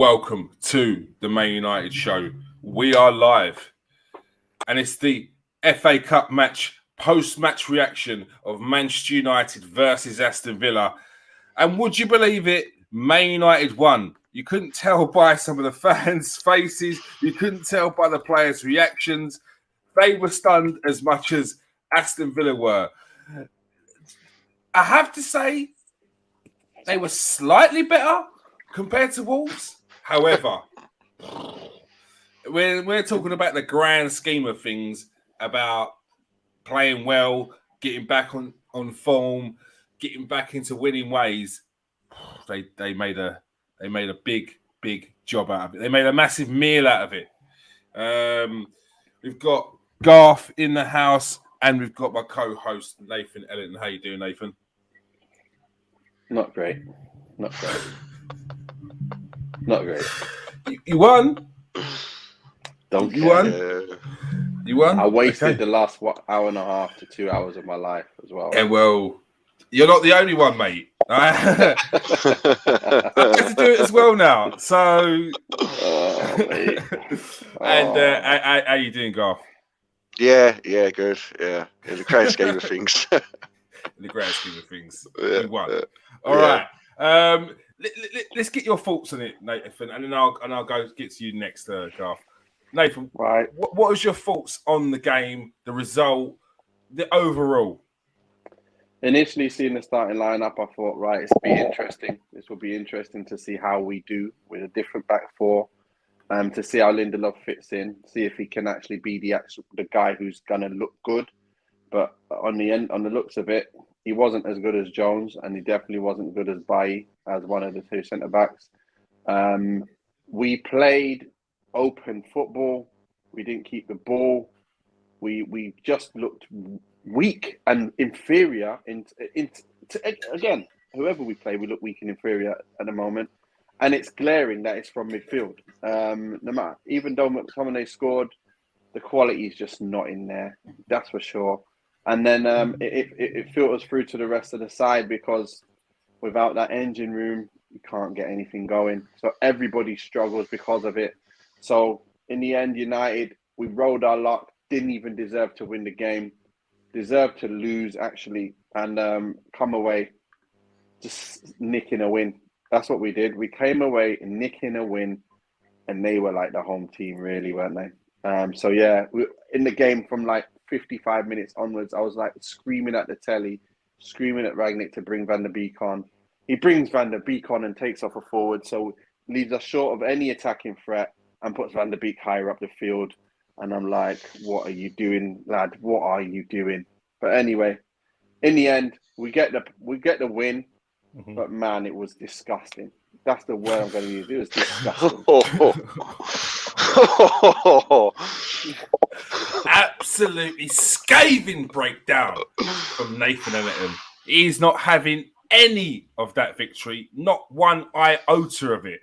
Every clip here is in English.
welcome to the Man United show. We are live, and it's the FA Cup match, post-match reaction of Manchester United versus Aston Villa. And would you believe it? Man United won. You couldn't tell by some of the fans' faces. You couldn't tell by the players' reactions. They were stunned as much as Aston Villa were. I have to say, they were slightly better compared to Wolves. However, we're talking about the grand scheme of things, about playing well, getting back on form, getting back into winning ways. They made a big job out of it. They made a massive meal out of it. We've got Garth in the house, and we've got my co-host Nathan Ellington. How you doing, Nathan? Not great. You won. Don't you care. Won. You won. I wasted the last hour and a half to 2 hours of my life as well. Yeah, well, you're not the only one, mate. I have to do it as well now. So, mate. And how you doing, Garth? Yeah, good. Yeah, in the grand scheme of things. In the grand scheme of things, you won. All right. Let's get your thoughts on it, Nathan, and then I'll go get to you next, Garth. Nathan, right. What was your thoughts on the game, the result, the overall? Initially, seeing the starting lineup, I thought, right, it's be interesting. This will be interesting to see how we do with a different back four, to see how Lindelof fits in, see if he can actually be the guy who's gonna look good. But on the looks of it, he wasn't as good as Jones, and he definitely wasn't good as Bailly as one of the two centre backs. We played open football. We didn't keep the ball. We just looked weak and inferior. Again, whoever we play, we look weak and inferior at the moment, and it's glaring that it's from midfield. No matter, even though Mctominay scored, the quality is just not in there. That's for sure. And then it filters through to the rest of the side, because without that engine room, you can't get anything going. So everybody struggles because of it. So in the end, United, we rolled our luck, didn't even deserve to win the game, deserved to lose actually, and come away just nicking a win. That's what we did. We came away nicking a win, and they were like the home team, really, weren't they? So yeah, in the game from like 55 minutes onwards, I was like screaming at the telly, screaming at Rangnick to bring Van der Beek on. He brings Van der Beek on and takes off a forward, so leaves us short of any attacking threat and puts Van der Beek higher up the field. And I'm like, what are you doing, lad? What are you doing? But anyway, in the end, we get the win. Mm-hmm. But man, it was disgusting. That's the word I'm going to use. It was disgusting. Absolutely scathing breakdown from Nathan Ellington. He's not having any of that victory, not one iota of it.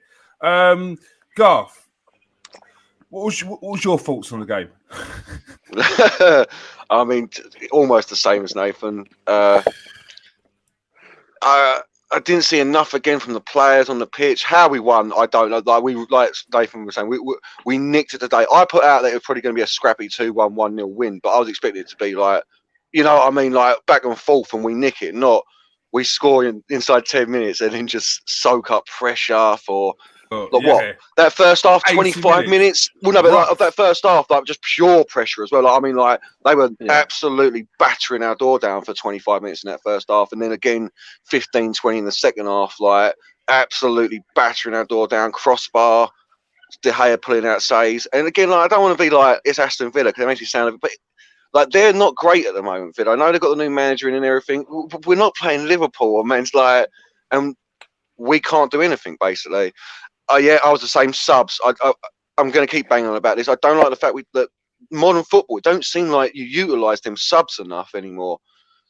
Garth, what was your thoughts on the game? I mean, almost the same as Nathan. I didn't see enough again from the players on the pitch. How we won, I don't know. Like Nathan was saying, we nicked it today. I put out that it was probably going to be a scrappy 2-1, 1-0 win, but I was expecting it to be like, you know what I mean, like back and forth, and we nick it, not we score inside 10 minutes and then just soak up pressure for what? That first half, 25 minutes. Well, no, but like, of that first half, like just pure pressure as well. Like, I mean, like they were absolutely battering our door down for 25 minutes in that first half, and then again 15, 20 in the second half, like absolutely battering our door down. Crossbar, De Gea pulling out saves, and again, like I don't want to be like it's Aston Villa because it makes you sound a bit, but like they're not great at the moment. Villa. I know they've got the new manager in and everything. But we're not playing Liverpool, and it's like, and we can't do anything basically. I was the same subs. I'm going to keep banging on about this. I don't like the fact that modern football, it don't seem like you utilise them subs enough anymore.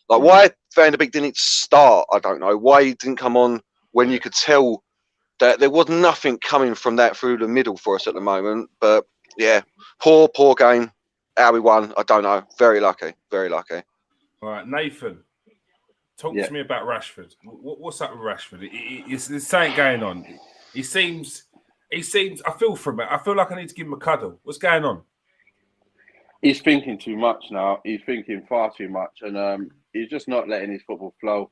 Like why Van der Beek didn't start, I don't know. Why he didn't come on when you could tell that there was nothing coming from that through the middle for us at the moment. But yeah, poor game. How we won, I don't know. Very lucky. All right, Nathan, talk to me about Rashford. What's up with Rashford? There's something going on. He seems He seems. I feel for him. I feel like I need to give him a cuddle. What's going on? He's thinking too much now. He's thinking far too much, and he's just not letting his football flow.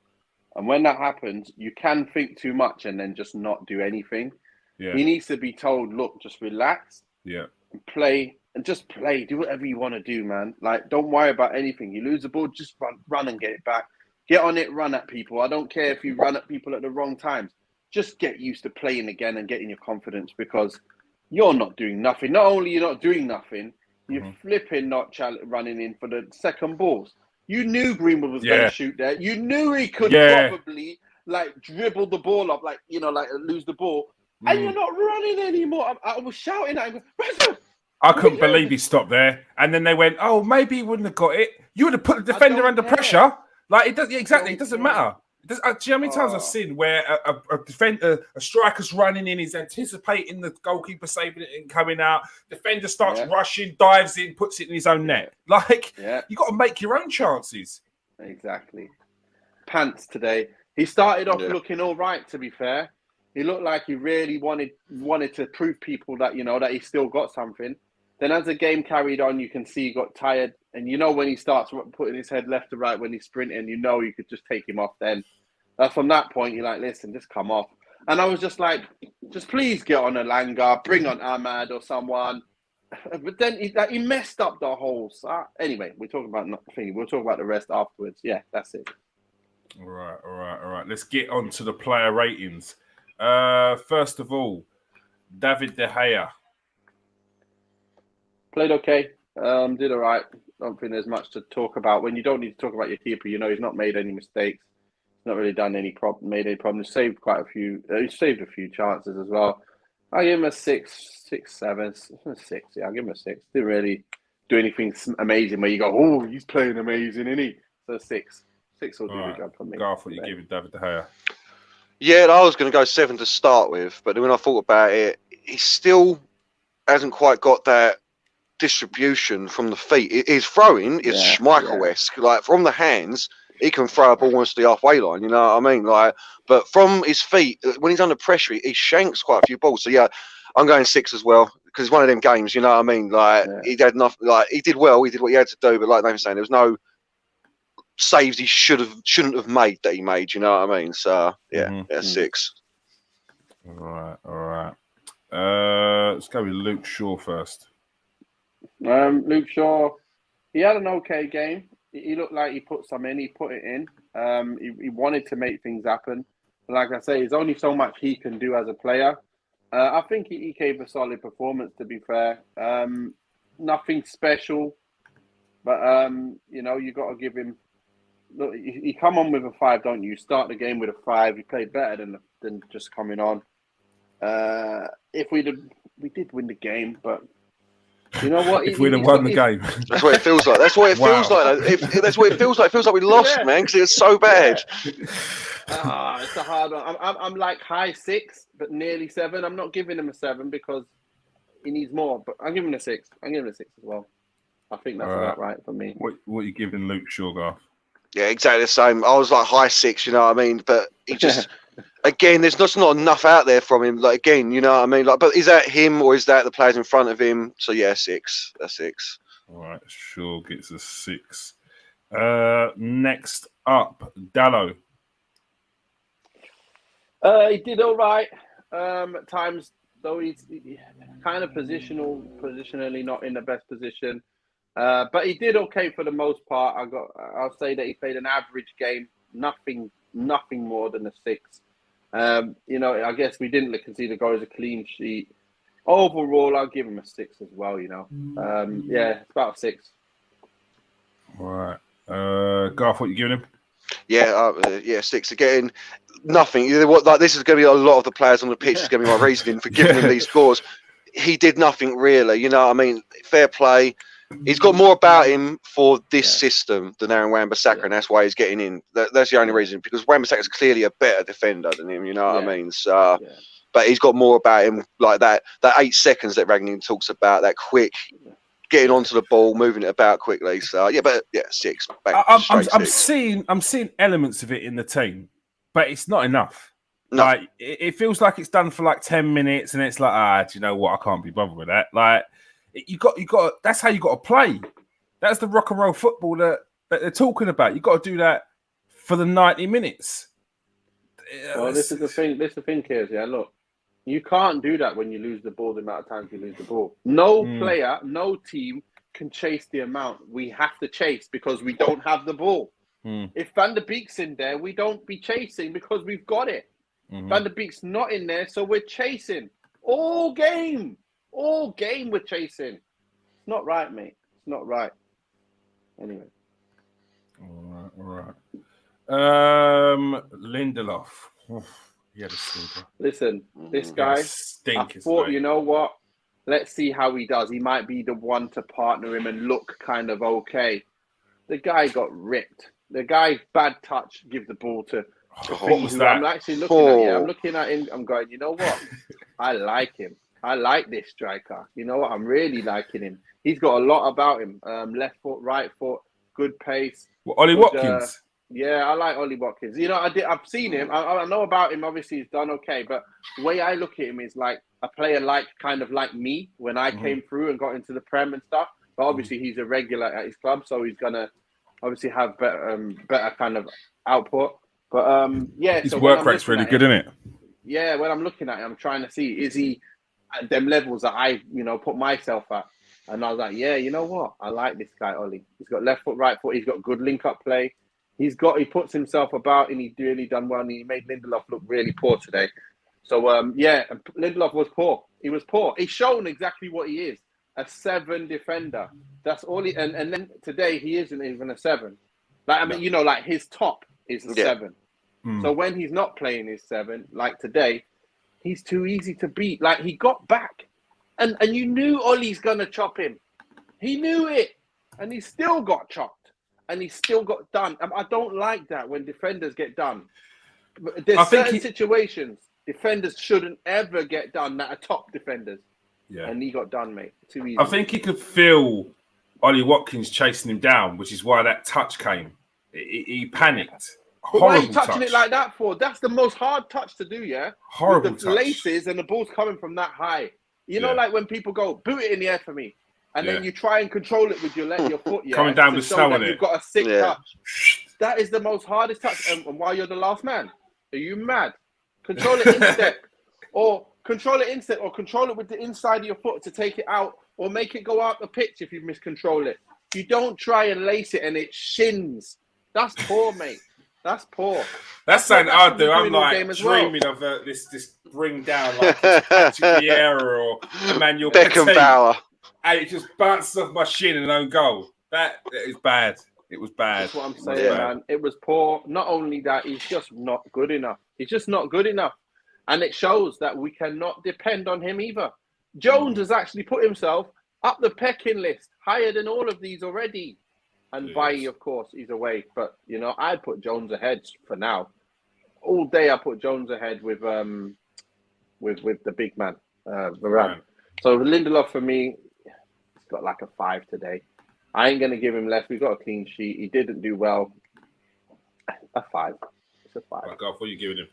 And when that happens, you can think too much and then just not do anything. Yeah. He needs to be told, look, just relax. Yeah. And play. And just play. Do whatever you want to do, man. Like, don't worry about anything. You lose the ball, just run and get it back. Get on it, run at people. I don't care if you run at people at the wrong times. Just get used to playing again and getting your confidence, because you're not doing nothing. Not only you're not doing nothing, you're flipping not running in for the second balls. You knew Greenwood was going to shoot there. You knew he could probably dribble the ball up, lose the ball. And you're not running anymore. I was shouting at him, Rashford! I couldn't believe he stopped there. And then they went, oh, maybe he wouldn't have got it. You would have put the defender under pressure. Like, it does exactly. It doesn't matter. Do you know how many times I've seen where a defender, a striker's running in, he's anticipating the goalkeeper saving it and coming out. Defender starts rushing, dives in, puts it in his own net. Like, you got to make your own chances. Exactly. Pants today. He started off looking all right, to be fair. He looked like he really wanted to prove people that, that he still got something. Then as the game carried on, you can see he got tired. And when he starts putting his head left to right when he's sprinting, you could just take him off then. From that point, you're like, listen, just come off. And I was just like, just please get on Elanga, bring on Ahmad or someone. But then he messed up the whole side. Anyway, we'll talk about the rest afterwards. Yeah, that's it. All right. Let's get on to the player ratings. First of all, David De Gea. Played okay. Did all right. Don't think there's much to talk about. When you don't need to talk about your keeper, he's not made any mistakes. He's not really done any made any problems. Saved quite a few. He saved a few chances as well. I give him a 6, 7. 6. Yeah, I'll give him a 6. Didn't really do anything amazing where you go, oh, he's playing amazing, isn't he? So 6. 6 will do the job for me. Garth, what you giving David De Gea? Yeah, I was going to go 7 to start with, but when I thought about it, he still hasn't quite got that distribution from the feet. His throwing is Schmeichel-esque. Like, from the hands, he can throw a ball almost to the halfway line, you know what I mean? Like, but from his feet, when he's under pressure, he shanks quite a few balls. So yeah, I'm going 6 as well, because it's one of them games, you know what I mean? Like, he had enough. Like, he did well, he did what he had to do, but like Nathan was saying, there was no saves he shouldn't have made that he made, you know what I mean? So yeah, 6. All right. Let's go with Luke Shaw first. Luke Shaw, he had an okay game. He looked like he put some in. He put it in. He wanted to make things happen. Like I say, there's only so much he can do as a player. I think he gave a solid performance, to be fair. Nothing special, but you got to give him. Look, you come on with a 5, don't you? You start the game with a 5. You played better than just coming on. If we did win the game, but you know what? If we'd have won the game, that's what it feels like. That's what it feels like. That's what it feels like. It feels like we lost, man, because it was so bad. It's a hard one. I'm like high 6, but nearly 7. I'm not giving him a 7 because he needs more, but I'm giving him a 6. I'm giving him a 6 as well. I think that's about right for me. What are you giving Luke Shaw, Garth? Yeah, exactly the same. I was like high 6, you know what I mean? But he just, again, there's just not enough out there from him. Like, again, you know what I mean? Like, but is that him or is that the players in front of him? So yeah, 6. That's 6. All right, Shaw gets a 6. Next up, Dallo. He did all right. At times, though, he's kind of positionally not in the best position. But he did okay for the most part. I'll say that he played an average game, nothing more than a 6. I guess we didn't concede a goal as a clean sheet. Overall, I'll give him a 6 as well. It's about a 6. All right, Garth, what you giving him? Yeah, 6 again. Nothing. Like, this is going to be a lot of the players on the pitch. Is going to be my reasoning for giving him these scores. He did nothing really. You know what I mean? Fair play. He's got more about him for this system than Aaron Wan-Bissaka, and that's why he's getting in. That's the only reason, because Wan-Bissaka is clearly a better defender than him. You know what I mean? So, but he's got more about him, like that 8 seconds that Ragnar talks about, that quick getting onto the ball, moving it about quickly. So 6. I'm seeing elements of it in the team, but it's not enough. No. Like it feels like it's done for like 10 minutes, and it's like, do you know what? I can't be bothered with that. Like you got. That's how you got to play. That's the rock and roll football that they're talking about. You got to do that for the 90 minutes. Well, this is the thing. This is the thing, Kiers. Yeah, look, you can't do that when you lose the ball. The amount of times you lose the ball, no player, no team can chase the amount we have to chase because we don't have the ball. If Van der Beek's in there, we don't be chasing because we've got it. Van der Beek's not in there, so we're chasing all game. All game we're chasing. It's not right, mate. It's not right. Anyway. All right. Lindelof. Yeah, the stinker. Listen, this guy, I thought, you know what? Let's see how he does. He might be the one to partner him and look kind of okay. The guy got ripped. The guy, bad touch, give the ball to what was that? I'm actually looking at him. I'm looking at him. I'm going, you know what? I like him. I like this striker. You know what? I'm really liking him. He's got a lot about him. Left foot, right foot, good pace. Well, Ollie Watkins. Yeah, I like Ollie Watkins. You know, I've seen him. I know about him. Obviously, he's done okay. But the way I look at him is like a player kind of like me when I came through and got into the Prem and stuff. But obviously, he's a regular at his club, so he's gonna obviously have better kind of output. But yeah, his work rate's really good, isn't it? Yeah, when I'm looking at him, I'm trying to see, is he at them levels that I, put myself at? And I was like, yeah, you know what? I like this guy, Ollie. He's got left foot, right foot. He's got good link-up play. He puts himself about, and he's really done well. And he made Lindelof look really poor today. So, yeah, Lindelof was poor. He was poor. He's shown exactly what he is, a 7 defender. That's all he... And then today, he isn't even a 7. Like, I mean, like his top is a 7. So when he's not playing his 7, like today, he's too easy to beat. Like, he got back. And you knew Ollie's going to chop him. He knew it. And he still got chopped. And he still got done. I don't like that when defenders get done. There's certain situations defenders shouldn't ever get done that are top defenders. Yeah. And he got done, mate. Too easy. I think he could feel Ollie Watkins chasing him down, which is why that touch came. He panicked. But why are you touching it like that for? That's the most hard touch to do, yeah? Horrible with the touch. Laces and the ball's coming from that high. You know, like when people go, boot it in the air for me. And then you try and control it with your foot, coming down with snow on it. You've got a sick touch. That is the most hardest touch. And while you're the last man, are you mad? Control it instep, or control it with the inside of your foot to take it out, or make it go out the pitch if you miscontrol it. You don't try and lace it and it shins. That's poor, mate. That's poor. That's something I'd do. I'm like dreaming of this bring down like Patrick Vieira or Emmanuel Beckenbauer. And it just bounces off my shin and an own goal. That is bad. It was bad. That's what I'm saying, man. It was poor. Not only that, he's just not good enough. He's just not good enough. And it shows that we cannot depend on him either. Jones has actually put himself up the pecking list, higher than all of these already. And Bailly, of course, he's away. But, I'd put Jones ahead for now. All day I put Jones ahead with the big man, Varane. So Lindelof, for me, he's got like a 5 today. I ain't going to give him less. We've got a clean sheet. He didn't do well. A 5. It's a 5. Right, Garth, what are you giving him?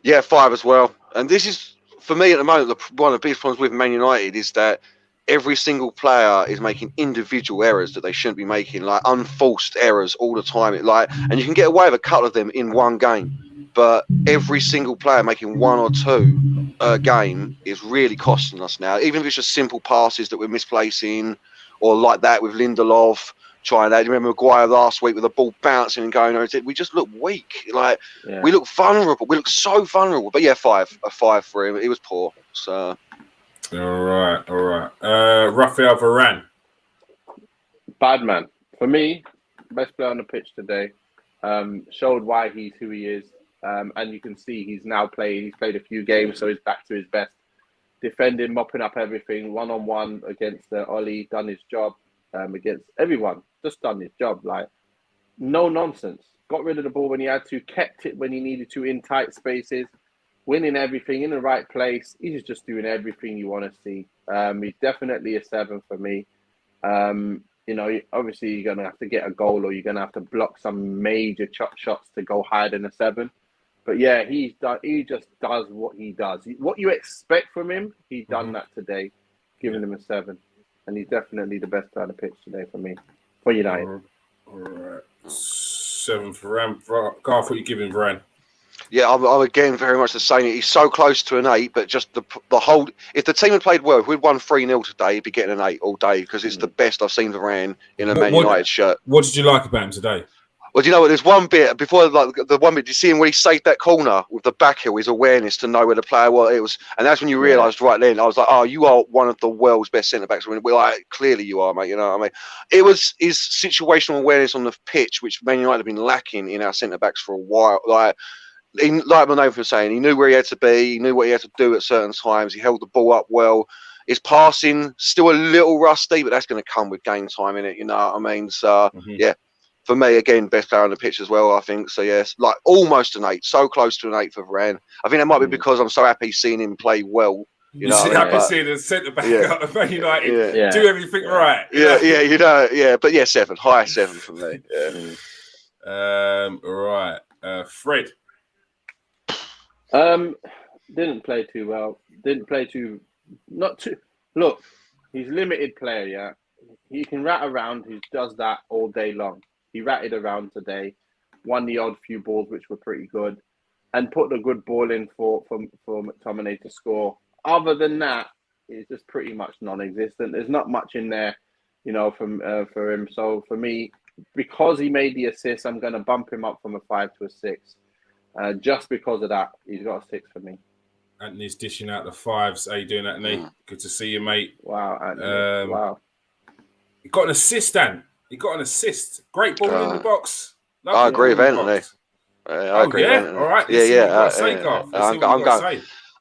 Yeah, 5 as well. And this is, for me at the moment, one of the biggest problems with Man United is that every single player is making individual errors that they shouldn't be making, like unforced errors all the time. And you can get away with a couple of them in one game, but every single player making 1 or 2 a game is really costing us now. Even if it's just simple passes that we're misplacing, or like that with Lindelof trying that. You remember Maguire last week with the ball bouncing and going over. We just look weak. We look vulnerable. We look so vulnerable. But yeah, 5. A 5 for him. He was poor. So. All right. Raphael Varane. Bad man. For me, best player on the pitch today. Showed why he's who he is. And you can see he's now playing. He's played a few games, so he's back to his best. Defending, mopping up everything, 1-on-1 against Ollie, done his job. Against everyone, just done his job. Like, no nonsense. Got rid of the ball when he had to, kept it when he needed to in tight spaces, winning everything in the right place. He's just doing everything you want to see. He's definitely a 7 for me. Obviously you're going to have to get a goal, or you're going to have to block some major shots to go higher than a 7. But yeah, he just does what he does. What you expect from him, he done that today, giving him a 7. And he's definitely the best player on the pitch today for me, for United. All right. 7 for Varane. Garth, what are you giving Varane? Yeah, I'm again very much the same. He's so close to an 8, but just the whole. If the team had played well, if we'd won 3-0 today, he'd be getting an 8 all day because it's the best I've seen Varane in a Man United shirt. What did you like about him today? Well, do you know what? There's one bit before, like the one bit. Do you see him when he saved that corner with the back heel? His awareness to know where the player was. It was, and that's when you realised right then. I was like, "Oh, you are one of the world's best centre backs." We're like, clearly you are, mate. You know what I mean? It was his situational awareness on the pitch, which Man United have been lacking in our centre backs for a while. Like Nathan was saying, he knew where he had to be. He knew what he had to do at certain times. He held the ball up well. His passing still a little rusty, but that's going to come with game time in it. You know what I mean? So yeah. For me, again, best player on the pitch as well, I think. So, yes, like almost an 8. So close to an 8 for Varane. I think that might be because I'm so happy seeing him play well. You know, happy seeing a centre-back out of Man United do everything right. But yeah, 7. High 7 for me. Yeah. Right. Fred. Didn't play too well. Look, he's a limited player, yeah. He can rat around. He does that all day long. He ratted around today, won the odd few balls, which were pretty good, and put a good ball in for Mctominay to score. Other than that, it's just pretty much non-existent. There's not much in there, you know, for him. So for me, because he made the assist, I'm going to bump him up from a 5 to a 6. Just because of that, he's got a 6 for me. Anthony's dishing out the 5s. How you doing, Anthony? Good to see you, mate. Wow, Anthony. Wow. He got an assist, Dan. He got an assist. Great ball in the box. Lovely I agree with Anthony. I agree with Anthony. All right.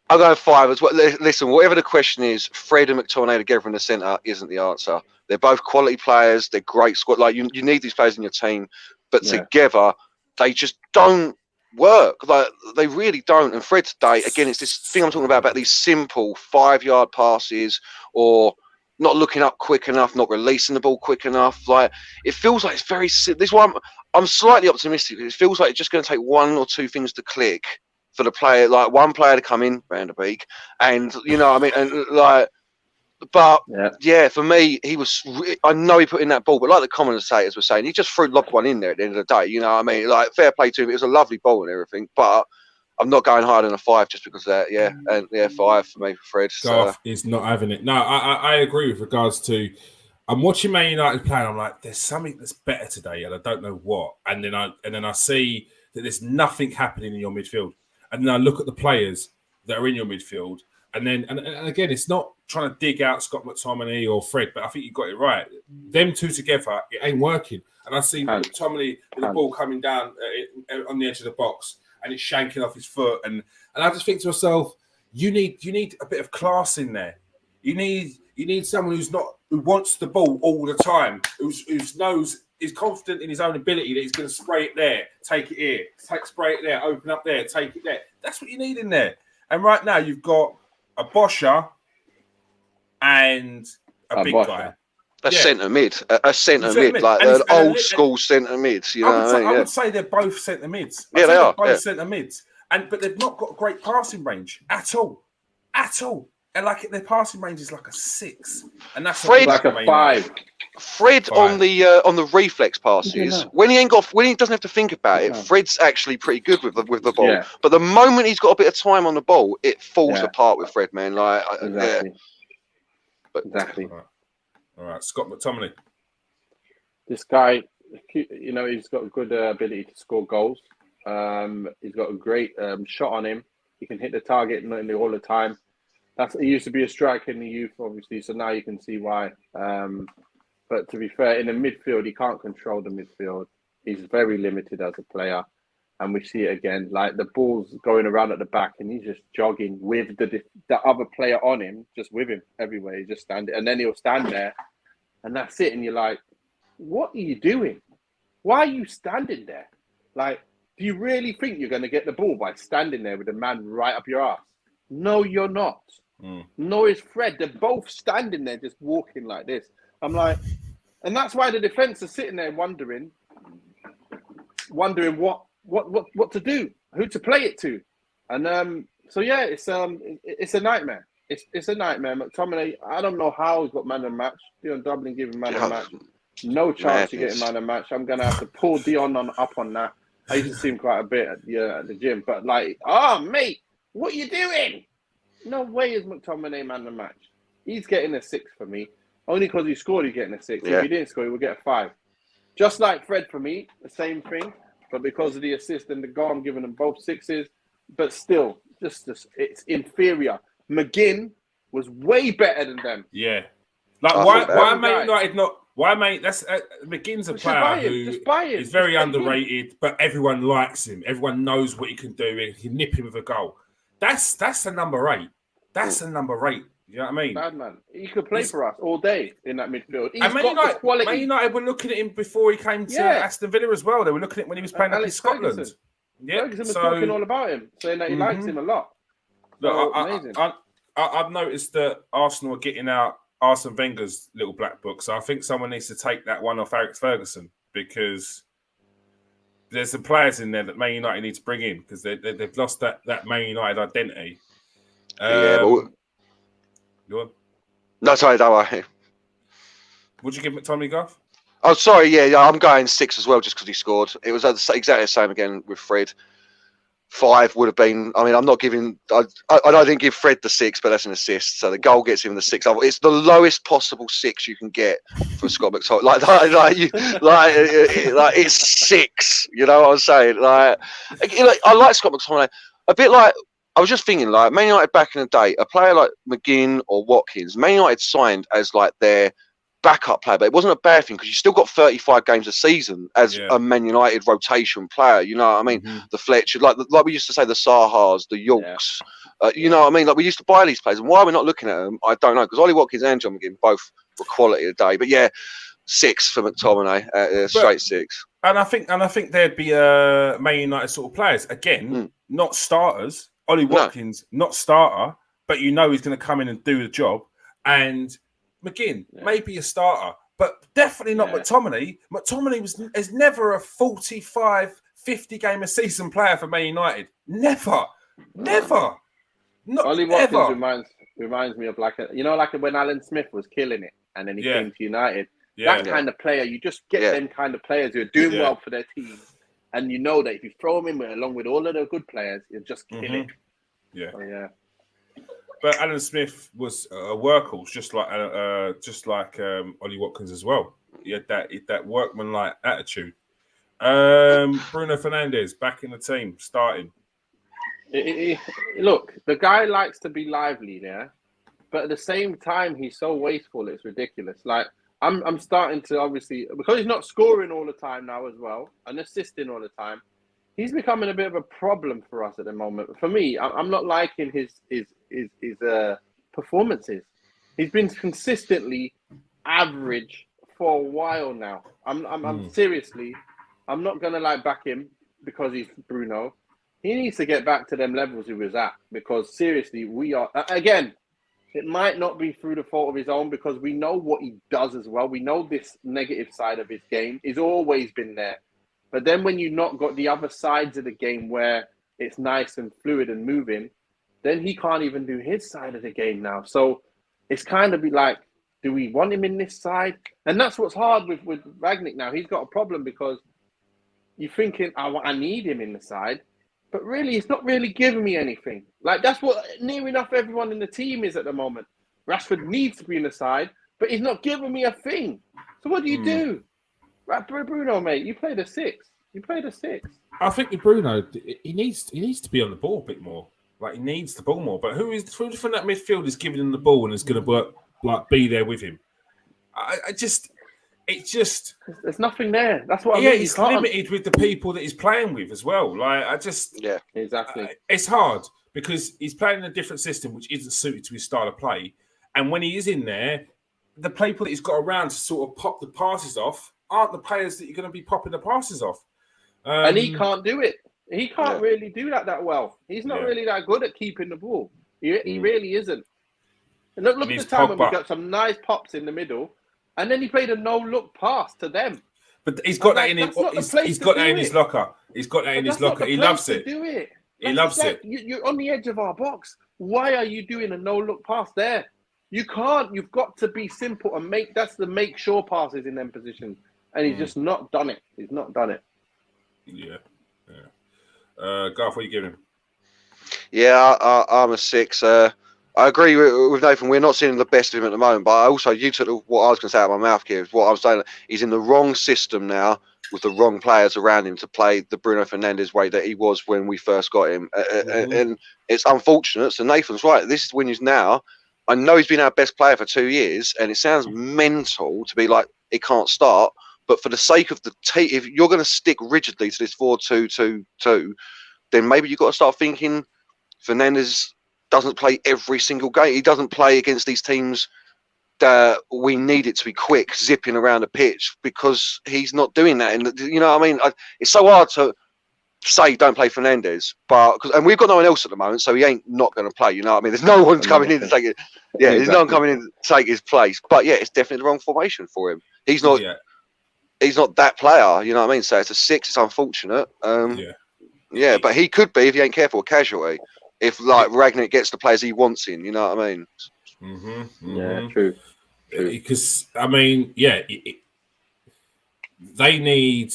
I'm going 5 as well. Listen, whatever the question is, Fred and McTominay together in the centre isn't the answer. They're both quality players. They're great squad. Like you need these players in your team, but together they just don't work. Like they really don't. And Fred today, again, it's this thing I'm talking about these simple 5-yard passes or not looking up quick enough, not releasing the ball quick enough. Like it feels like it's very. This is why I'm slightly optimistic. It feels like it's just going to take 1 or 2 things to click for the player, like one player to come in, Van der Beek, and you know, what I mean, and like, but for me, he was. I know he put in that ball, but like the commentators were saying, he just lobbed one in there at the end of the day. You know, what I mean, like fair play to him. It was a lovely ball and everything, but I'm not going higher than a 5 just because of that. And 5 for me, for Fred. Garth is not having it. No, I agree with regards to. I'm watching Man United play, and I'm like, there's something that's better today, and I don't know what. And then I see that there's nothing happening in your midfield, and then I look at the players that are in your midfield, and again, it's not trying to dig out Scott McTominay or Fred, but I think you got it right. Them two together, it ain't working. And I see McTominay with the ball coming down on the edge of the box, and it's shanking off his foot, and I just think to myself, you need a bit of class in there. You need someone who wants the ball all the time, who knows is confident in his own ability that he's going to spray it there, take it here, spray it there, open up there, take it there. That's what you need in there. And right now you've got a Boscher and a big Boscher. guy. A centre mid, like an old school centre mid. You know what I mean? I would say they're both centre mids. They are both centre mids, but they've not got great passing range at all. And like their passing range is like a 6, and that's like a 5. Fred on the reflex passes when he doesn't have to think about it. Fred's actually pretty good with the ball. Yeah. But the moment he's got a bit of time on the ball, it falls apart with Fred, man. Like exactly. All right, Scott McTominay. This guy, you know, he's got a good ability to score goals. He's got a great shot on him. He can hit the target nearly all the time. He used to be a striker in the youth, obviously, so now you can see why. But to be fair, in the midfield, he can't control the midfield. He's very limited as a player. And we see it again, like the ball's going around at the back and he's just jogging with the other player on him, just with him everywhere. He just stand and then he'll stand there and that's it. And you're like, what are you doing? Why are you standing there? Like, do you really think you're going to get the ball by standing there with a man right up your ass? No, you're not. No, it's Fred. They're both standing there just walking like this. I'm like, and that's why the defense is sitting there wondering what to do. who to play it to, and so yeah, it's a nightmare. It's a nightmare. McTominay, I don't know how he's got man of the match. Dion Dublin giving man of the match. No chance you getting man of the match. I'm gonna have to pull Dion up on that. I used to see him quite a bit at the gym, but like, mate, what you doing? No way is McTominay man of the match. He's getting a 6 for me. Only because he scored, he's getting a 6. Yeah. If he didn't score, he would get a 5. Just like Fred for me, the same thing. But because of the assist and the goal, I'm giving them both 6s. But still, just it's inferior. McGinn was way better than them. Yeah. Like, why Man United not... Why, mate? That's McGinn's a player who is very underrated, but everyone likes him. Everyone knows what he can do. He can nip him with a goal. That's a number 8. That's a number 8. You know what I mean? Bad man. He could play for us all day in that midfield. He's and got the quality. Man United were looking at him before he came to Aston Villa as well. They were looking at him when he was playing up in Scotland. Ferguson was talking all about him, saying that he likes him a lot. Look, I've noticed that Arsenal are getting out Arsene Wenger's little black book, so I think someone needs to take that one off Alex Ferguson, because there's some players in there that Man United need to bring in, because they've lost that Man United identity. Go on. No, sorry, don't worry. Would you give McTominay, Garth? Oh, sorry, yeah, I'm going 6 as well, just because he scored. It was exactly the same again with Fred. 5 would have been. I mean, I'm not giving. I didn't give Fred the 6, but that's an assist. So the goal gets him the 6. It's the lowest possible 6 you can get for Scott McTominay. Like it's 6. You know what I'm saying? Like I like Scott McTominay. A bit like I was just thinking, like Man United back in the day, a player like McGinn or Watkins, Man United signed as like their backup player, but it wasn't a bad thing because you still got 35 games a season as a Man United rotation player. You know what I mean? The Fletcher, like we used to say, the Sahas, the Yorks. You know what I mean? Like we used to buy these players, and why we're not looking at them, I don't know. Because Ollie Watkins and John McGinn both were quality today. But yeah, 6 for McTominay, straight 6. And I think there'd be Man United sort of players again, not starters. Ollie Watkins, not starter, but you know he's going to come in and do the job. And McGinn, maybe a starter, but definitely not McTominay. McTominay is never a 45, 50 game a season player for Man United. Never. Not Ollie Watkins reminds me of like when Alan Smith was killing it and then he came to United. That kind of player, you just get them kind of players who are doing well for their team. And you know that if you throw them in along with all of the good players, you'll just kill it. Yeah. So, yeah. But Alan Smith was a workhorse, just like Ollie Watkins as well. He had that workman-like attitude. Bruno Fernandes back in the team, starting. Look, the guy likes to be lively, but at the same time, he's so wasteful. It's ridiculous. Like I'm starting to obviously, because he's not scoring all the time now as well and assisting all the time. He's becoming a bit of a problem for us at the moment. For me, I'm not liking his performances. He's been consistently average for a while now. I'm seriously, I'm not gonna back him because he's Bruno. He needs to get back to them levels he was at, because seriously, we are again. It might not be through the fault of his own, because we know what he does as well. We know this negative side of his game. He's always been there. But then when you've not got the other sides of the game where it's nice and fluid and moving, then he can't even do his side of the game now. So it's kind of be like, do we want him in this side? And that's what's hard with Rangnick now. He's got a problem because you're thinking, I need him in the side. But really, he's not really giving me anything. Like, that's what near enough everyone in the team is at the moment. Rashford needs to be in the side, but he's not giving me a thing. So what do you do? Right, Bruno, mate, you played a 6. I think with Bruno, he needs to be on the ball a bit more. Like, he needs the ball more. But who from that midfield is giving him the ball and is going to work, be there with him? It's just there's nothing there. That's what I mean. He's limited with the people that he's playing with as well. Like, exactly. It's hard because he's playing in a different system which isn't suited to his style of play. And when he is in there, the people that he's got around to sort of pop the passes off aren't the players that you're going to be popping the passes off. And he can't do it. He can't really do that well. He's not really that good at keeping the ball. He really isn't. And look at the time when we got some nice pops in the middle. And then he played a no-look pass to them. But he's got that in him. He's got that in his locker. He's got that in his locker. He loves it. Do it. He loves it. You're on the edge of our box. Why are you doing a no-look pass there? You can't. You've got to be simple and that's the make sure passes in them positions. And he's just not done it. He's not done it. Yeah. Garth, what are you giving him? Yeah, I'm a 6. I agree with Nathan. We're not seeing the best of him at the moment. But you took what I was going to say out of my mouth, Kieron. What I'm saying, he's in the wrong system now with the wrong players around him to play the Bruno Fernandes way that he was when we first got him. And it's unfortunate. So Nathan's right. This is when he's now. I know he's been our best player for 2 years, and it sounds mental to be like he can't start. But for the sake of the team, if you're going to stick rigidly to this 4-2-2-2, then maybe you've got to start thinking Fernandes doesn't play every single game. He doesn't play against these teams that we need it to be quick, zipping around the pitch, because he's not doing that. And you know what I mean? It's so hard to say don't play Fernandes, and we've got no one else at the moment, so he ain't not going to play. You know what I mean? There's no one coming in to take it. Yeah, there's no one coming in to take his place. But yeah, it's definitely the wrong formation for him. He's not. Yeah. He's not that player, you know what I mean? So it's a 6. It's unfortunate. Yeah, but he could be, if he ain't careful, a casualty. If Ragnick gets the players he wants in, you know what I mean? Yeah, true. Because I mean, they need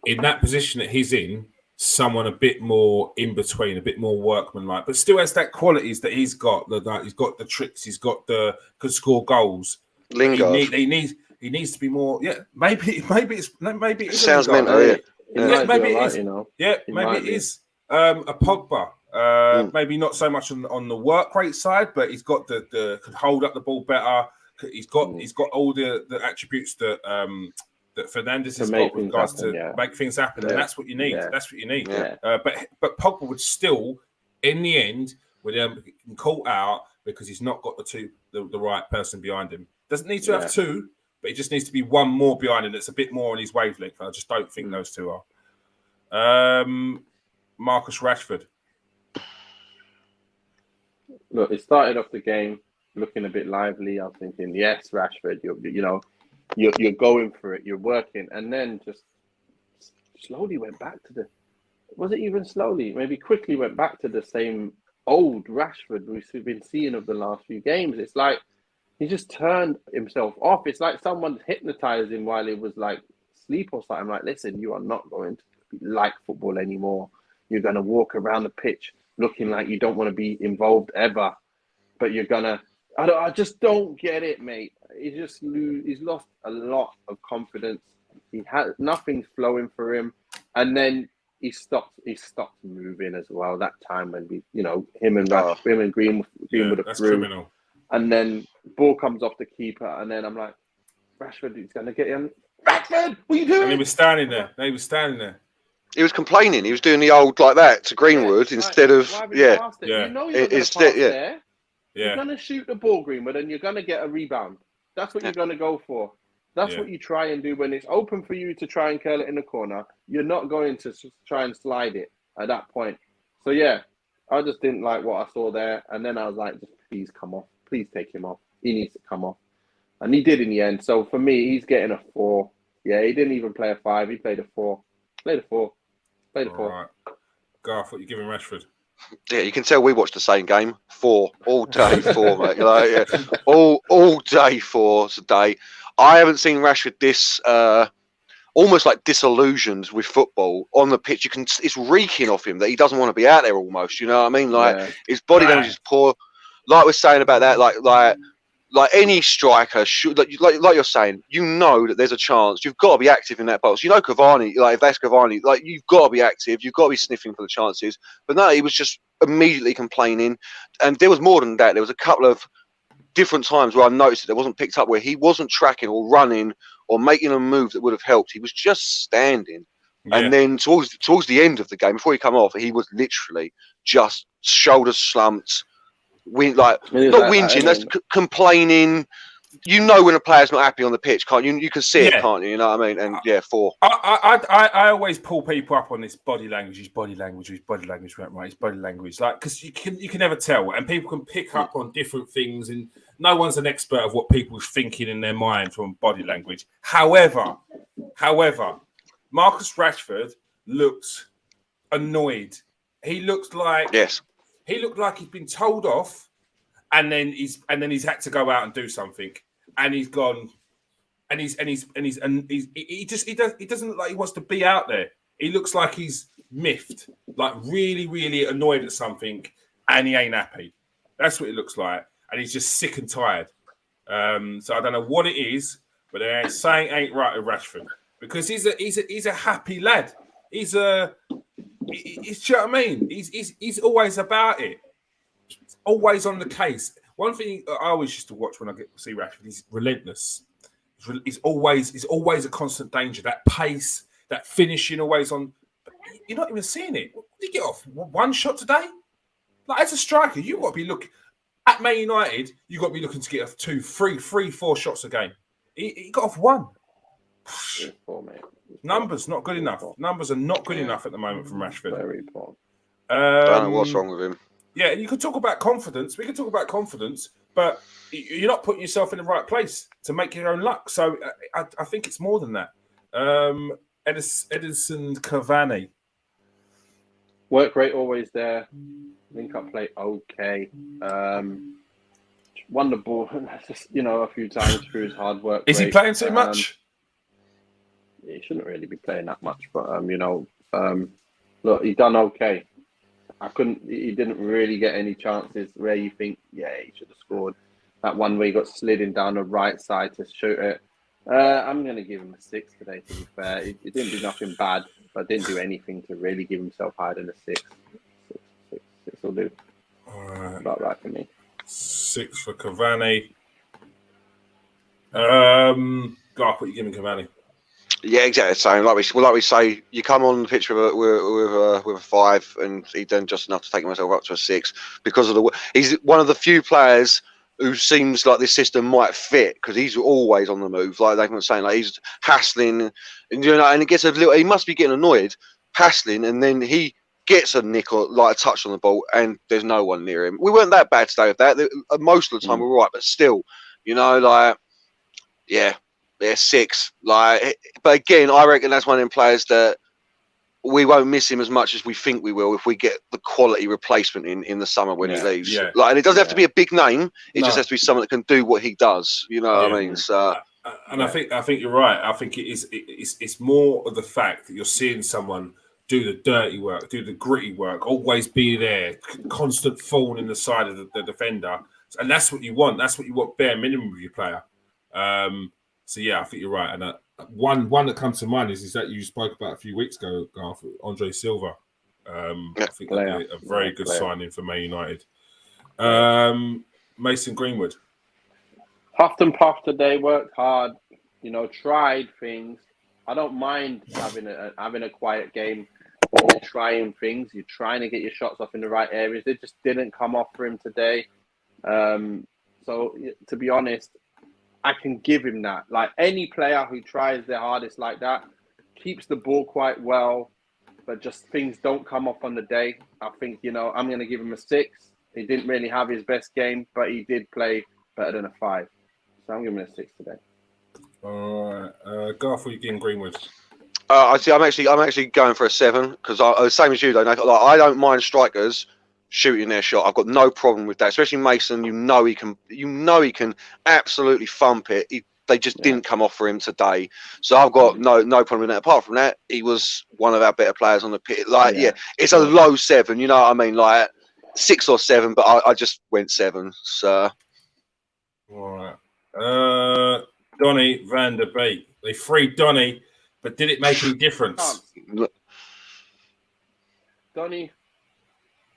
in that position that he's in someone a bit more in between, a bit more workmanlike, but still has that qualities that he's got. He's got the tricks. He's got could score goals. Lingard. He needs to be more. Yeah, maybe it sounds mental. Maybe it is. Yeah, maybe it is. A Pogba. Maybe not so much on the work rate side, but he's got the could hold up the ball better. He's got all the attributes that Fernandes has got with regards to make things happen, and that's what you need. Yeah. That's what you need. Yeah. But Pogba would still, in the end, would get caught out because he's not got the right person behind him. Doesn't need to have 2. But he just needs to be one more behind him that's a bit more on his wavelength. I just don't think those 2 are. Marcus Rashford. Look, it started off the game looking a bit lively. I was thinking, yes, Rashford, you're going for it, you're working, and then just slowly went back to was it even slowly? Maybe quickly went back to the same old Rashford we've been seeing of the last few games. It's like he just turned himself off. It's like someone hypnotized him while he was like asleep or something. Like, listen, you are not going to like football anymore. You're going to walk around the pitch looking like you don't want to be involved ever. But you're going to... I just don't get it, mate. He's lost a lot of confidence. Nothing's flowing for him. And then he stopped moving as well. That time when him and Greenwood have through. Criminal. And then ball comes off the keeper, and then I'm like, Rashford is going to get him. Rashford, what are you doing? And he was standing there. He was complaining. He was doing the old like that to Greenwood instead of You know you're going to pass there. You're going to shoot the ball, Greenwood, and you're going to get a rebound. That's what you're going to go for. That's what you try and do when it's open for you to try and curl it in the corner. You're not going to try and slide it at that point. So I just didn't like what I saw there, and then I was like, just please come off. Please take him off. He needs to come off. And he did in the end. So for me, he's getting a 4. Yeah, he didn't even play a 5. He played a 4. Played a 4. All right. Garth, what you giving Rashford? Yeah, you can tell we watched the same game. 4. All day 4, mate. All day 4 today. I haven't seen Rashford this... almost like disillusioned with football on the pitch. It's reeking off him that he doesn't want to be out there almost. You know what I mean? His body language is poor. Like we're saying about that, like any striker should, like you're saying, that there's a chance. You've got to be active in that box. Cavani, if that's Cavani, you've got to be active. You've got to be sniffing for the chances. But no, he was just immediately complaining. And there was more than that. There was a couple of different times where I noticed that it wasn't picked up, where he wasn't tracking or running or making a move that would have helped. He was just standing. Yeah. And then towards the end of the game, before he come off, he was literally just shoulders slumped. Not whinging, that's complaining. When a player's not happy on the pitch, can't you? You can see it, can't you? You know what I mean? And 4. I always pull people up on this body language. His body language, right? His body language, because you can never tell, and people can pick up on different things, and no one's an expert of what people's thinking in their mind from body language. However, However, Marcus Rashford looked annoyed. He looked like he's been told off, and then he's had to go out and do something, and he's gone, and he doesn't look like he wants to be out there. He looks like he's miffed, like really, really annoyed at something, and he ain't happy. That's what it looks like, and he's just sick and tired. So I don't know what it is, but saying ain't right with Rashford because he's a happy lad. He's do you know what I mean? He's always about it, always on the case. One thing I always used to watch when I get to see Rashford, he's relentless. He's always a constant danger. That pace, that finishing, always on. But you're not even seeing it. What did he get off? One shot today? Like as a striker, you got to be looking at Man United. You got to be looking to get off 2, 3, 4 shots a game. He got off 1. Poor, mate. Numbers not good enough. Numbers are not good enough at the moment from Rashford. Very poor. Don't know what's wrong with him. Yeah, and you could talk about confidence. We can talk about confidence, but you're not putting yourself in the right place to make your own luck. So I think it's more than that. Edinson Cavani. Work rate always there. Link up play okay. Won the ball just a few times through his hard work. Is he playing too much? He shouldn't really be playing that much, but look, he done okay. He didn't really get any chances where you think, yeah, he should have scored. That one where he got sliding down the right side to shoot it. I'm going to give him a 6 today, to be fair. He didn't do nothing bad, but didn't do anything to really give himself higher than a 6. 6 will do. All right. About right for me. 6 for Cavani. Garth, what you giving Cavani? Yeah, exactly the same. Like we say, you come on the pitch with a 5, and he done just enough to take himself up to a 6 because of he's one of the few players who seems like this system might fit because he's always on the move. Like they were saying, like he's hassling, and and it gets a little. He must be getting annoyed, hassling, and then he gets a nick or like a touch on the ball, and there's no one near him. We weren't that bad today with that. Most of the time we were right, but still, yeah, 6. But again, I reckon that's one of them players that we won't miss him as much as we think we will if we get the quality replacement in the summer when he leaves. Yeah. And it doesn't have to be a big name. It just has to be someone that can do what he does. You know what I mean? So, and I think you're right. I think it's more of the fact that you're seeing someone do the dirty work, do the gritty work, always be there, constant thorn in the side of the defender, and that's what you want. That's what you want, bare minimum with your player. So yeah, I think you're right. And one that comes to mind is that you spoke about a few weeks ago, Garth, Andre Silva. I think that'd be a very good signing for Man United. Mason Greenwood. Puffed and puffed today, worked hard, tried things. I don't mind having a quiet game. You're trying things, you're trying to get your shots off in the right areas. It just didn't come off for him today. So to be honest, I can give him that. Like any player who tries their hardest like that, keeps the ball quite well, but just things don't come off on the day. I think, I'm going to give him a 6. He didn't really have his best game, but he did play better than a 5. So I'm giving him a 6 today. All right. Garth, what are you giving Greenwood? I'm actually going for a 7 because same as you, though. Like, I don't mind strikers shooting their shot. I've got no problem with that, especially Mason. He can absolutely thump it. They just didn't come off for him today, so I've got no problem with that. Apart from that, he was one of our better players on the pitch. It's a low 7. You know what I mean? Like 6 or 7, but I just went 7. So all right, Donny van der Beek. They freed Donny, but did it make any difference? Donny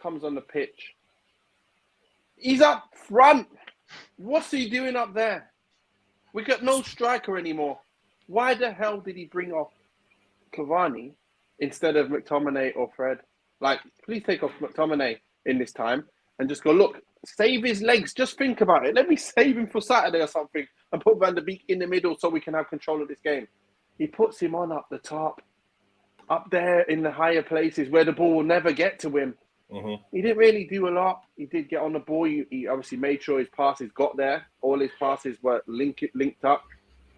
comes on the pitch. He's up front. What's he doing up there? We got no striker anymore. Why the hell did he bring off Cavani instead of Mctominay or Fred? Like, please take off Mctominay in this time and just go, look, save his legs. Just think about it. Let me save him for Saturday or something and put Van der Beek in the middle so we can have control of this game. He puts him on up the top, up there in the higher places where the ball will never get to him. Mm-hmm. He didn't really do a lot. He did get on the ball. He obviously made sure his passes got there. All his passes were linked up.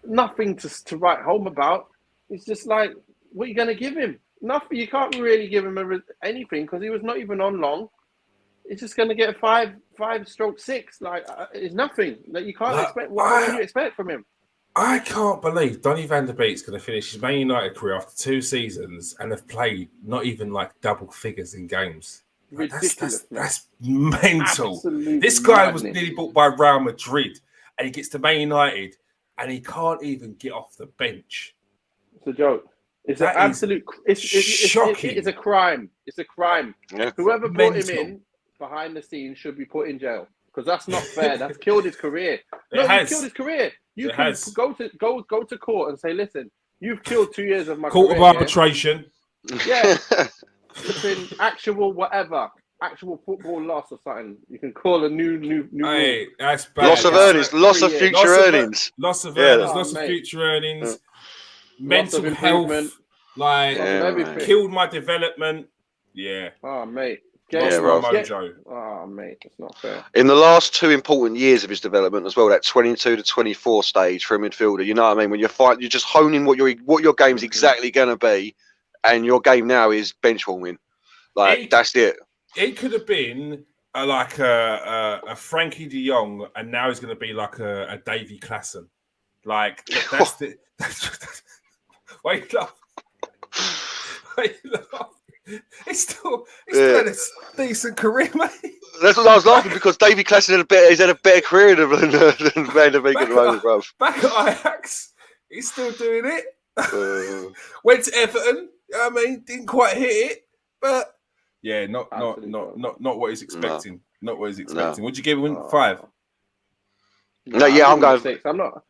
Nothing to write home about. It's just like, what are you going to give him? Nothing. You can't really give him anything because he was not even on long. It's just going to get 5/6. Like, it's nothing. Like, you can't expect. What do you expect from him? I can't believe Donny van der Beek's going to finish his Man United career after 2 seasons and have played not even like double figures in games. Like, Ridiculous. That's mental. Absolutely This guy madness. was nearly bought by Real Madrid and he gets to Man United and he can't even get off the bench. It's a joke. It's an absolute. It's shocking. It's a crime. It's a crime. Yeah. Whoever brought him in behind the scenes should be put in jail because that's not fair. That's killed his career. You've killed his career. You can go to court and say, listen, you've killed 2 years of my court career. Court of arbitration. Yeah. It's been actual football loss or something. You can call a new Hey, that's bad. Loss of earnings, loss of future earnings. Loss of earnings, loss of future earnings. Mental health, like killed my development. Yeah. Oh, mate. Lost my mojo. Oh, mate, it's not fair. In the last 2 important years of his development as well, that 22 to 24 stage for a midfielder, you know what I mean? When you're just honing what your game's exactly going to be, and your game now is bench warming. Like, that's it. It could have been like a Frankie de Jong, and now he's going to be like a Davy Klaassen. Like, that's the... Wait, laugh. It's still had a decent career, mate. That's what I was laughing because Davy Klaassen had a better career than Van der Beek at the moment, bro. Back at Ajax, he's still doing it. Went to Everton. I mean, didn't quite hit it, but yeah, not what he's expecting. No. Not what he's expecting. Would you give him 5? No, yeah, I'm going 6. I'm not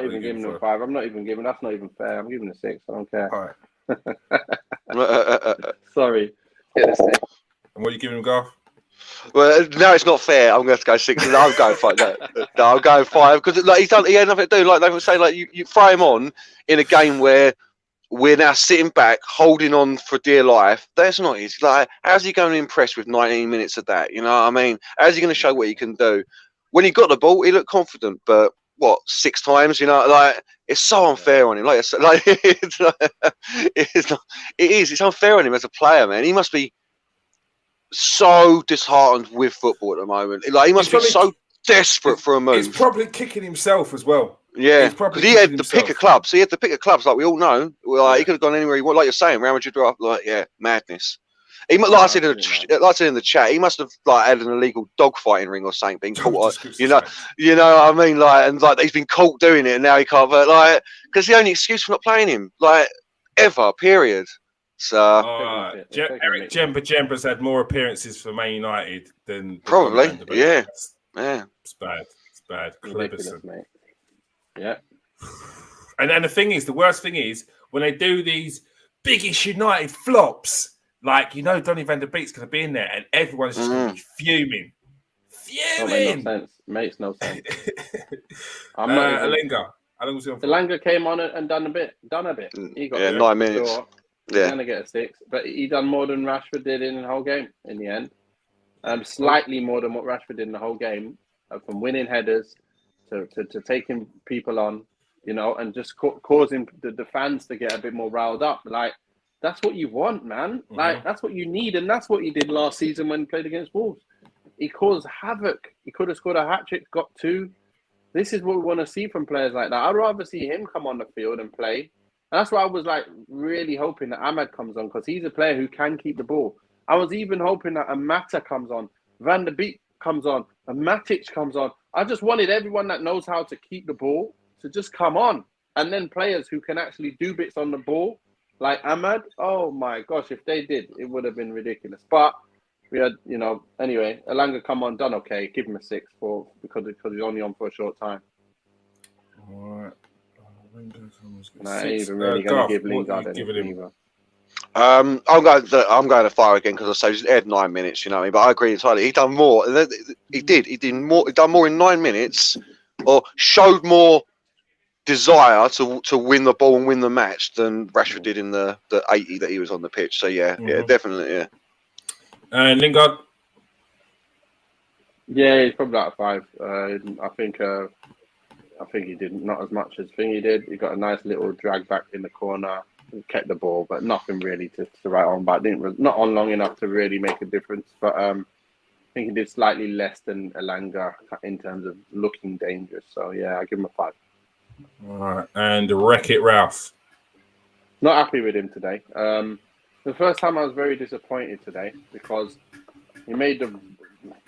even giving him 5. I'm not even giving. That's not even fair. I'm giving a 6. I don't care. All right. Sorry. Get a 6. And what are you giving him, Garth? Well, now it's not fair. I'm going to have to go 6. No, I'm going 5. No, I'm going 5 because like he had nothing to do. Like they were saying, like you throw him on in a game where we're now sitting back, holding on for dear life. That's not easy. Like, how's he going to impress with 19 minutes of that? You know what I mean? How's he going to show what he can do? When he got the ball, he looked confident, but 6 times? You know, like it's so unfair on him. It's unfair on him as a player, man. He must be so disheartened with football at the moment. Like he must be so desperate for a move. He's probably kicking himself as well. Yeah, because he had to pick a club. So he had to pick a clubs, like we all know. He could have gone anywhere he wanted. Like you're saying, Real Madrid, madness. He, like I said in the chat, he must have had an illegal dogfighting ring or something, being caught. You know what I mean? Like he's been caught doing it, and now he can't. But because the only excuse for not playing him, ever, period. So Eric Jemba's had more appearances for Man United than probably. Yeah. It's bad. Ridiculous, mate. Yeah. And the worst thing is when they do these biggish United flops, Donny van der Beek's going to be in there and everyone's just going to be fuming. Makes no sense. Makes no sense. I'm not Elanga. Elanga came on and done a bit. He got 9 minutes. He's going to get a 6. But he done more than Rashford did in the whole game in the end. Slightly more than what Rashford did in the whole game. From winning headers to taking people on, and just causing the fans to get a bit more riled up. That's what you want, man. That's what you need. And that's what he did last season when he played against Wolves. He caused havoc. He could have scored a hat-trick, got 2. This is what we want to see from players like that. I'd rather see him come on the field and play. And that's why I was really hoping that Ahmad comes on because he's a player who can keep the ball. I was even hoping that a Mata comes on, Van der Beek comes on, a Matic comes on. I just wanted everyone that knows how to keep the ball to just come on. And then players who can actually do bits on the ball, like Ahmad. Oh my gosh, if they did, it would have been ridiculous. But we had, anyway, Elanga come on, done okay. Give him a 6 because he's only on for a short time. All right. I ain't even really going to give Lingard anything either. I'm going to 5 again because I say he had 9 minutes. You know what I mean? But I agree entirely. He done more. He did more. He done more in 9 minutes, or showed more desire to win the ball and win the match than Rashford did in the 80 that he was on the pitch. So yeah, definitely, yeah. And Lingard. Yeah, he's probably like a 5. I think I think he did not as much as he did. He got a nice little drag back in the corner, kept the ball, but nothing really to write on. But not on long enough to really make a difference. But I think he did slightly less than Elanga in terms of looking dangerous. So yeah, I give him a 5. All right, and Wreck-It Ralph. Not happy with him today. The first time I was very disappointed today because he made the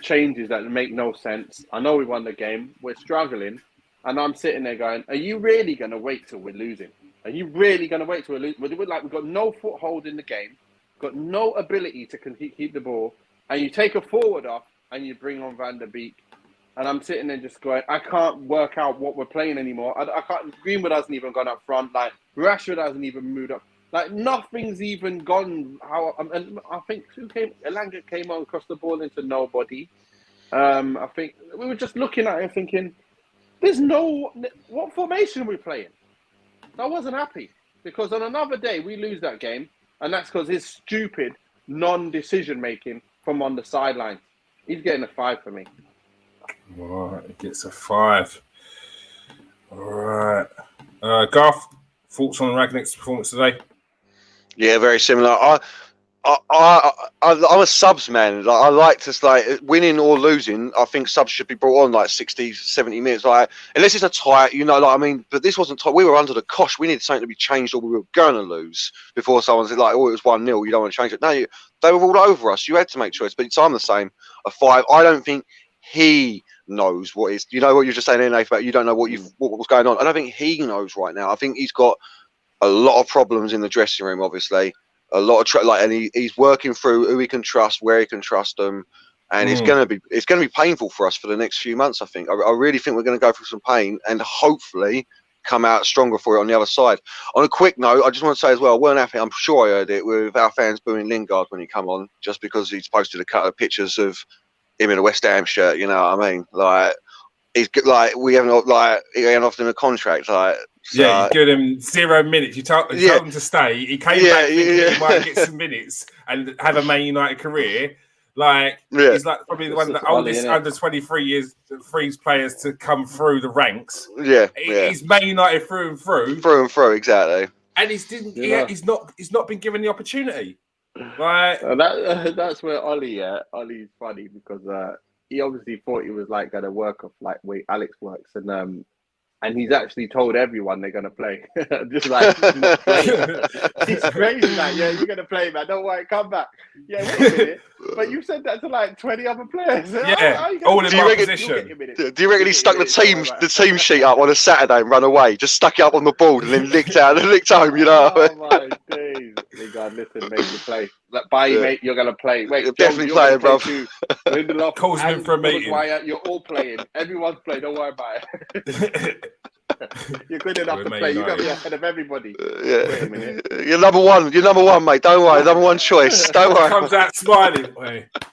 changes that make no sense. I know we won the game. We're struggling. And I'm sitting there going, are you really going to wait till we're losing? Are you really going to wait till we're losing? We've got no foothold in the game, got no ability to keep the ball, and you take a forward off and you bring on Van der Beek. And I'm sitting there just going, I can't work out what we're playing anymore. I can't. Greenwood hasn't even gone up front. Like, Rashford hasn't even moved up. Like, nothing's even gone. And I think Elanga came on, crossed the ball into nobody. I think we were just looking at it thinking, what formation are we playing? I wasn't happy because on another day we lose that game, and that's because his stupid non-decision making from on the sideline. He's getting a 5 for me. All right, he gets a 5. All right, Garth, thoughts on Rangnick's performance today? Yeah, very similar. I'm a subs man. Like, I like to winning or losing. I think subs should be brought on like 60, 70 minutes. Like, unless it's a tie, but this wasn't tight. We were under the cosh. We needed something to be changed, or we were going to lose before someone's like, "Oh, it was 1-0. You don't want to change it." No, they were all over us. You had to make choice. But I'm the same. A 5. I don't think he knows what is. You know what you're just saying, Nathan, about you don't know what was going on. I don't think he knows right now. I think he's got a lot of problems in the dressing room, obviously. A lot of and he's working through who he can trust, where he can trust them, and it's gonna be painful for us for the next few months. I think. I really think we're going to go through some pain and hopefully come out stronger for it on the other side. On a quick note, I just want to say as well, I weren't happy. I'm sure I heard it with our fans booing Lingard when he come on, just because he's posted a couple of pictures of him in a West Ham shirt. You know what I mean? Like, he's like he ain't offered him a contract. Like. So, yeah, you give him 0 minutes. You told him to stay. He came back thinking he might get some minutes and have a Man United career. Like, he's like probably one of the oldest under 23 years frees players to come through the ranks. He's Man United through and through. Through and through, exactly. And he's not been given the opportunity. Like that's where Ollie's funny because he obviously thought he was like going to work off like way Alex works, and he's actually told everyone they're going to play. Just like, he's crazy. Like, yeah, you're going to play, man. Don't worry, come back. Yeah, wait a minute. But you said that to like 20 other players. Yeah, all in my position. Do you reckon he stuck the team sheet up on a Saturday and run away? Just stuck it up on the board and then licked home, you know? Oh, my days. God, listen, mate, you play. Like, bye, mate, you're going to play. Wait, you're definitely playing, bro. Lindelof calls him for a meeting. You're all playing. Everyone's playing. Don't worry about it. You're good enough to play. You're going to be ahead of everybody. Wait a minute. You're number one, mate. Don't worry. Number one choice. Don't worry. Comes out smiling.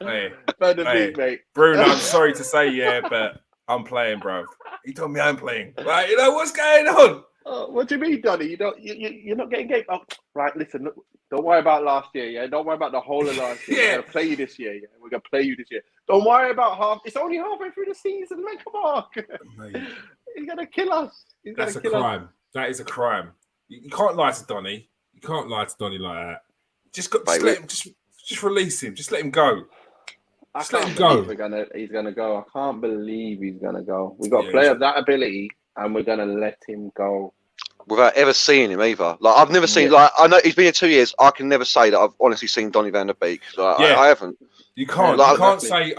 Hey, mate. Bruno, I'm sorry to say, but I'm playing, bro. He told me I'm playing. Right, what's going on? What do you mean, Donny? You're not getting game. Oh, right, listen. Look, don't worry about last year. Yeah, don't worry about the whole of last year. We're gonna play you this year. Yeah, we're gonna play you this year. Don't worry about half. It's only halfway through the season, man. Come on. He's gonna kill us. That's a crime. That is a crime. You can't lie to Donny. You can't lie to Donny like that. Just release him. Just let him go. Just let him go. He's gonna go. I can't believe he's gonna go. We've got a player of that ability, and we're gonna let him go. Without ever seeing him either. Like, I've never seen. Like, I know he's been here 2 years. I can never say that I've honestly seen Donny van der Beek. Like, I haven't. You can't. You can't say,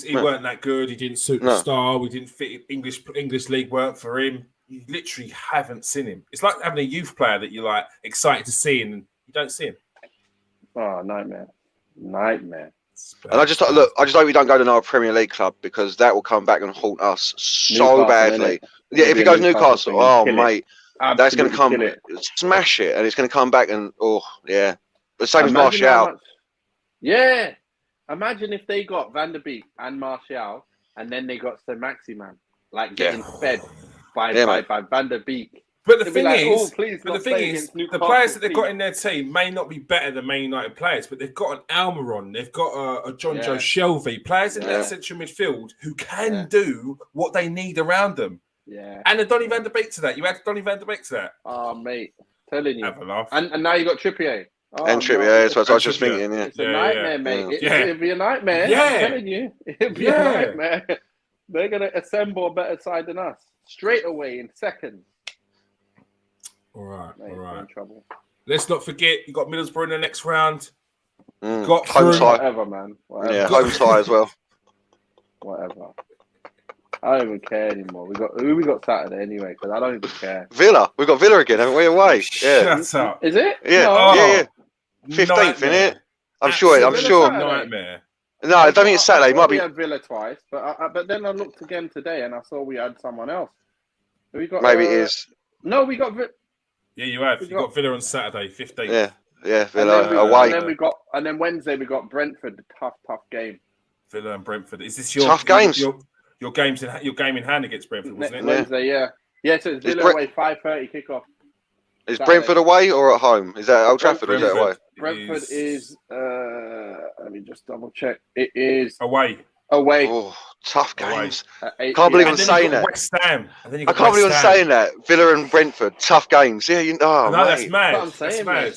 he weren't that good. He didn't suit the star. We didn't fit. English league weren't for him. You literally haven't seen him. It's like having a youth player that you're like excited to see, and you don't see him. Oh, nightmare. And I just hope we don't go to another Premier League club, because that will come back and haunt us so badly. Yeah, if he goes Newcastle, mate. That's going to come, smash it, and it's going to come back and, the same as Martial. Yeah. Imagine if they got Van der Beek and Martial, and then they got Sir Maximan, like getting fed by Van der Beek. But the thing is, the players that they've got in their team may not be better than Man United players, but they've got an Almiron, they've got a Joe Shelvey, players in their central midfield who can do what they need around them. Yeah. And the Donny van de Beek to that. You add Donny van de Beek to that. Oh, mate. Telling you. Have a laugh. And now you got Trippier. Oh, And Trippier, no. that's what I was just Trippier. thinking. Yeah. It's a nightmare, mate. Yeah. It'll be a nightmare. Yeah. I'm telling you. It'll be a nightmare. They're going to assemble a better side than us. Straight away in seconds. All right, Mate, all we're right. in trouble. Let's not forget, you got Middlesbrough in the next round. Mm. Got Home through. tie. Whatever, man. Whatever. Yeah, home tie as well. Whatever. I don't even care anymore. We got Saturday anyway, because I don't even care. Villa. We've got Villa again, haven't we? Away. Yeah. Shut up. Is it? Yeah. No. Yeah. 15th, innit? I'm sure. Absolute Nightmare. No, I don't think it's Saturday. It might We be. had Villa twice, but then I looked again today and I saw we had someone else. We got Maybe it is. No, we got. Yeah, you have. You got Villa on Saturday, 15th. Yeah, Villa away. And then Wednesday we got Brentford. Tough game. Villa and Brentford. Is this your Tough games? Your game in hand against Brentford, wasn't it? Wednesday, yeah. Yeah, so it's Villa away, 5:30 kickoff. Is Brentford away or at home? Is that Old Trafford or is that away? Brentford is let me just double check. It is away. Oh, tough games. Can't believe I'm saying that. West Ham. I can't believe I'm saying that. Villa and Brentford, tough games. Yeah, no, that's mad. That's what I'm saying, that's mad.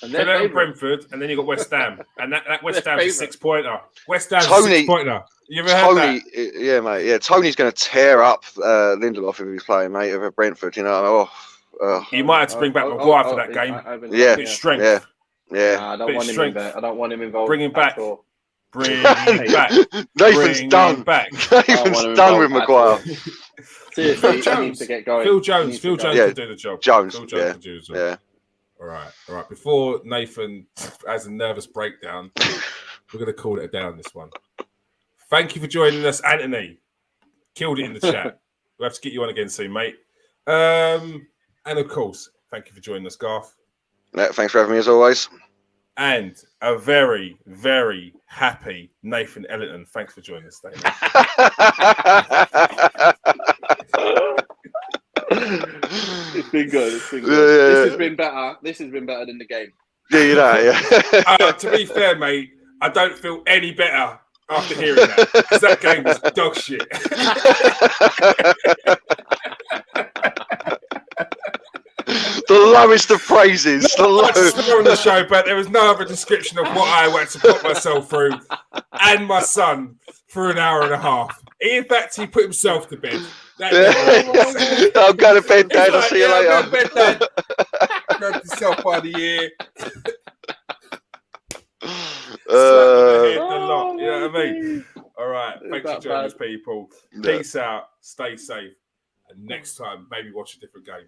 And Villa and Brentford, and then you got West Ham, and that West Ham's a 6-pointer. West Ham's a 6-pointer. You ever heard that? Yeah, mate. Yeah, Tony's going to tear up Lindelof if he's playing, mate, over Brentford. You know, you might have to bring back Maguire for that game. Yeah, bit strength. Yeah. Nah, I don't want him in there. I don't want him involved. Bring him back. Bring him back. Nathan's done. Nathan's done with Maguire. Seriously, he needs to get going. Phil Jones can do the job. Jones can do the job. Yeah. All right. Before Nathan has a nervous breakdown, we're going to call it a down this one. Thank you for joining us, Anthony. Killed it in the chat. We'll have to get you on again soon, mate. And of course, thank you for joining us, Garth. Yeah, thanks for having me as always. And a very, very happy Nathan Ellington. Thanks for joining us today. It's been good. Yeah. This has been better. This has been better than the game. Yeah, you know, yeah. To be fair, mate, I don't feel any better after hearing that, because that game was dog shit. The lowest of praises. The lowest. On the show, but there was no other description of what I had to put myself through and my son for an hour and a half. In fact, he put himself to bed. I'm going to bed, Dad. I'll see you later. I'm going to bed, Dad. Grab yourself by the ear. A lot. You know what I mean? All right. Thanks for joining us, people. Peace out. Stay safe. And next time, maybe watch a different game.